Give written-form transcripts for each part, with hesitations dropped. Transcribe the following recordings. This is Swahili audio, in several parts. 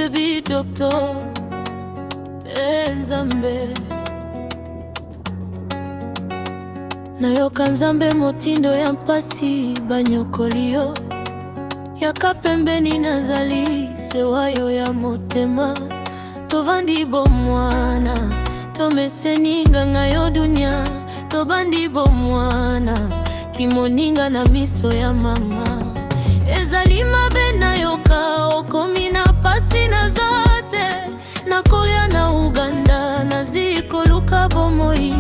the beat doctor Nzambe nayoka Nzambe motindo ya mpasi banyokolio yaka pembeni nazali sewayo ya motema tovandi bomwana tomeseninga ngayo dunia tobandi bomwana kimoninga na miso ya mama ezali mabe nayoka okomi na pasi na zote nakoya na Uganda nazikoluka bomoi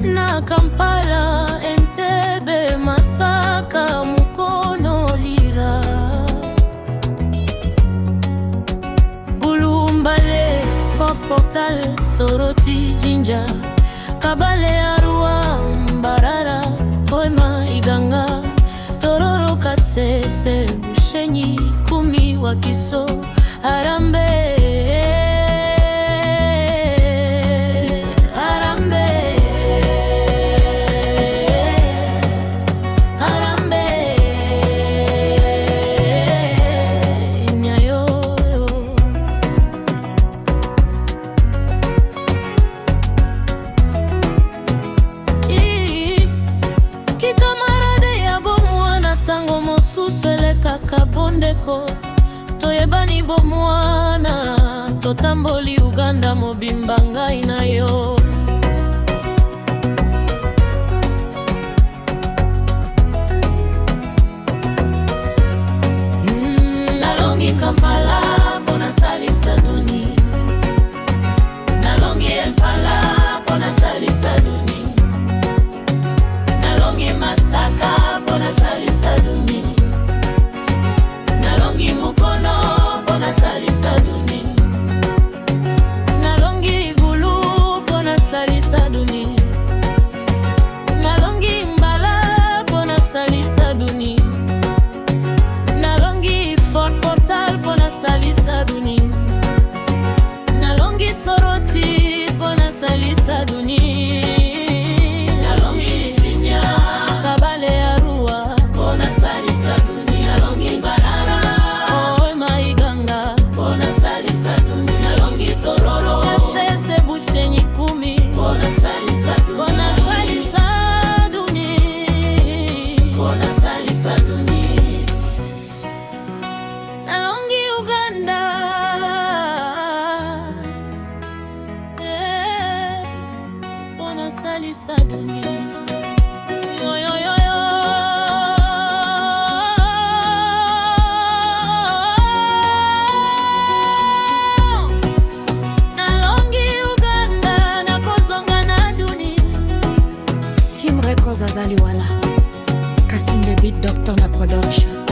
na Kampala Entebbe Masaka Mukono Lira Bulumbale Fort Portal Soroti Jinja Kabale Arua Mbarara Hoima Iganga Tororo Kasese Bushenyi Kumi Wakiso Harambee Kabondeko toyebani bomwana totamboli Uganda mobimba ngai na yo nalongi Kampala pona salisa duni nalongi Empala pona salisa duni nalongi Masaka pona salisa duni nalongi Mukono pona salisa duni nalongi Gulu pona salisa duni nalongi Mbala pona salisa duni nalongi Fort Portal pona salisa duni nalongi Soroti pona salisa duni nalongi Jinja Kabale Arua pona salisa duni nalongi Mbarara Tororo Kasese Bushenyi Kumi Bona salisa duni Bona salisa duni Bona salisa duni nalongi Uganda Bona salisa duni yo yo yo yo Records azali wana Kasim the beat doctor na production.